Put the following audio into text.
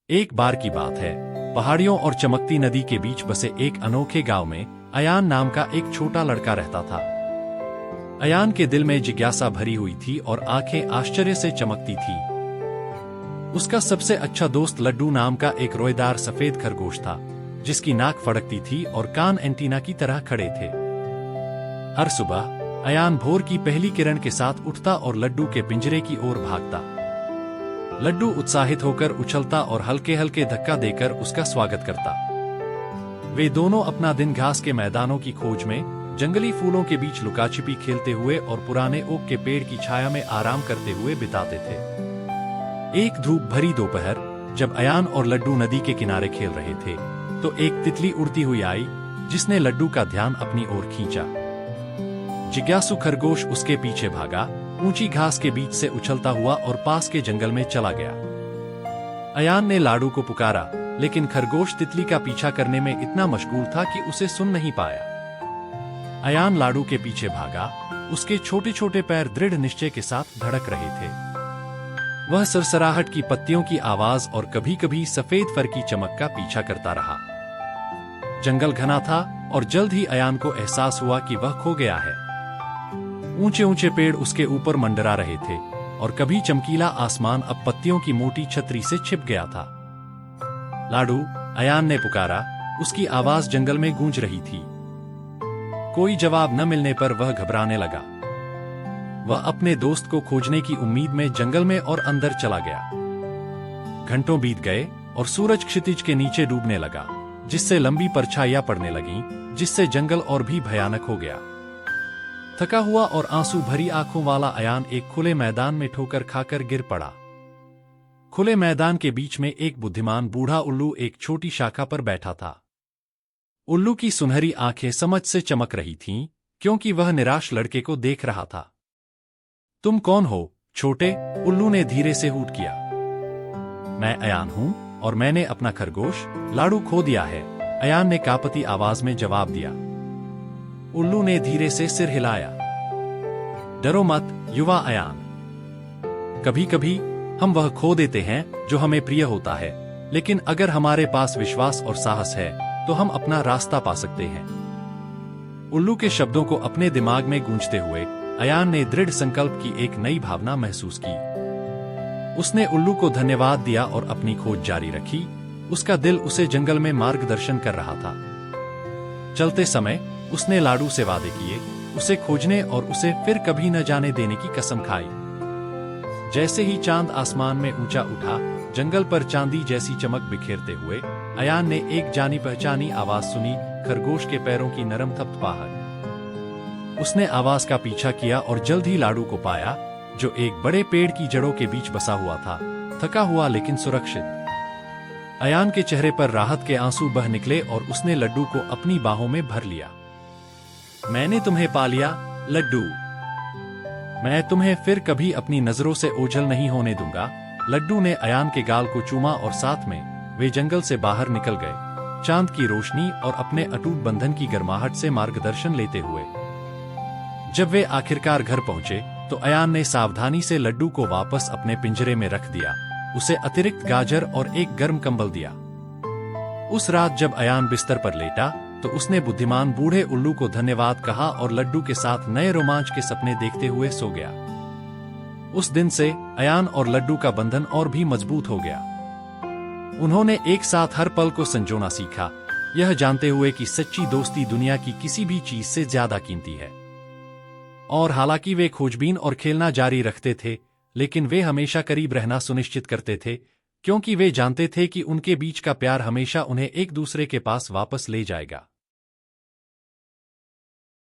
एक बार की बात है, पहाड़ियों और चमकती नदी के बीच बसे एक अनोखे गांव में अयान नाम का एक छोटा लड़का रहता था। अयान के दिल में जिज्ञासा भरी हुई थी और आंखें आश्चर्य से चमकती थी। उसका सबसे अच्छा दोस्त लड्डू नाम का एक रोएदार सफेद खरगोश था, जिसकी नाक फड़कती थी और कान एंटीना की तरह खड़े थे। हर सुबह अयान भोर की पहली किरण के साथ उठता और लड्डू के पिंजरे की ओर भागता। लड्डू उत्साहित होकर उछलता और हल्के हल्के धक्का देकर उसका स्वागत करता। वे दोनों अपना दिन घास के मैदानों की खोज में, जंगली फूलों के बीच लुकाछिपी खेलते हुए और पुराने ओक के पेड़ की छाया में आराम करते हुए बिताते थे। एक धूप भरी दोपहर, जब अयान और लड्डू नदी के किनारे खेल रहे थे, तो एक तितली उड़ती हुई आई, जिसने लड्डू का ध्यान अपनी ओर खींचा। जिज्ञासु खरगोश उसके पीछे भागा, ऊंची घास के बीच से उछलता हुआ और पास के जंगल में चला गया। अयान ने लाडू को पुकारा, लेकिन खरगोश तितली का पीछा करने में इतना मशगूल था कि उसे सुन नहीं पाया। अयान लाडू के पीछे भागा, उसके छोटे छोटे पैर दृढ़ निश्चय के साथ धड़क रहे थे। वह सरसराहट की पत्तियों की आवाज और कभी कभी सफेद फर की चमक का पीछा करता रहा। जंगल घना था और जल्द ही अयान को एहसास हुआ कि वह खो गया है। ऊंचे ऊंचे पेड़ उसके ऊपर मंडरा रहे थे और कभी चमकीला आसमान अब पत्तियों की मोटी छतरी से छिप गया था। लाडू, अयान ने पुकारा, उसकी आवाज जंगल में गूंज रही थी। कोई जवाब न मिलने पर वह घबराने लगा। वह अपने दोस्त को खोजने की उम्मीद में जंगल में और अंदर चला गया। घंटों बीत गए और सूरज क्षितिज के नीचे डूबने लगा, जिससे लंबी परछाइयां पड़ने लगीं, जिससे जंगल और भी भयानक हो गया। थका हुआ और आंसू भरी आंखों वाला अयान एक खुले मैदान में ठोकर खाकर गिर पड़ा। खुले मैदान के बीच में एक बुद्धिमान बूढ़ा उल्लू एक छोटी शाखा पर बैठा था। उल्लू की सुनहरी आंखें समझ से चमक रही थीं, क्योंकि वह निराश लड़के को देख रहा था। तुम कौन हो, छोटे? उल्लू ने धीरे से हूट किया। मैं अयान हूं और मैंने अपना खरगोश लाडू खो दिया है, अयान ने कांपती आवाज में जवाब दिया। उल्लू ने धीरे से सिर हिलाया। डरो मत, युवा अयान। कभी कभी हम वह खो देते हैं जो हमें प्रिय होता है, लेकिन अगर हमारे पास विश्वास और साहस है तो हम अपना रास्ता पा सकते हैं। उल्लू के शब्दों को अपने दिमाग में गूंजते हुए अयान ने दृढ़ संकल्प की एक नई भावना महसूस की। उसने उल्लू को धन्यवाद दिया और अपनी खोज जारी रखी। उसका दिल उसे जंगल में मार्गदर्शन कर रहा था। चलते समय उसने लाडू से वादे किए, उसे खोजने और उसे फिर कभी न जाने देने की कसम खाई। जैसे ही चांद आसमान में ऊंचा उठा, जंगल पर चांदी जैसी चमक बिखेरते हुए अयान ने एक जानी पहचानी आवाज सुनी, खरगोश के पैरों की नरम थपथपाहट। उसने आवाज का पीछा किया और जल्द ही लाडू को पाया, जो एक बड़े पेड़ की जड़ों के बीच बसा हुआ था, थका हुआ लेकिन सुरक्षित। अयान के चेहरे पर राहत के आंसू बह निकले और उसने लड्डू को अपनी बाहों में भर लिया। मैंने तुम्हें पा लिया, लड्डू। मैं तुम्हें फिर कभी अपनी नजरों से ओझल नहीं होने दूंगा। लड्डू ने अयान के गाल को चूमा और साथ में वे जंगल से बाहर निकल गए, चांद की रोशनी और अपने अटूट बंधन की गर्माहट से मार्गदर्शन लेते हुए। जब वे आखिरकार घर पहुंचे तो अयान ने सावधानी से लड्डू को वापस अपने पिंजरे में रख दिया, उसे अतिरिक्त गाजर और एक गर्म कंबल दिया। उस रात जब अयान बिस्तर पर लेटा तो उसने बुद्धिमान बूढ़े उल्लू को धन्यवाद कहा और लड्डू के साथ नए रोमांच के सपने देखते हुए सो गया। उस दिन से अयान और लड्डू का बंधन और भी मजबूत हो गया। उन्होंने एक साथ हर पल को संजोना सीखा, यह जानते हुए कि सच्ची दोस्ती दुनिया की किसी भी चीज से ज्यादा कीमती है। और हालांकि वे खोजबीन और खेलना जारी रखते थे, लेकिन वे हमेशा करीब रहना सुनिश्चित करते थे, क्योंकि वे जानते थे कि उनके बीच का प्यार हमेशा उन्हें एक दूसरे के पास वापस ले जाएगा।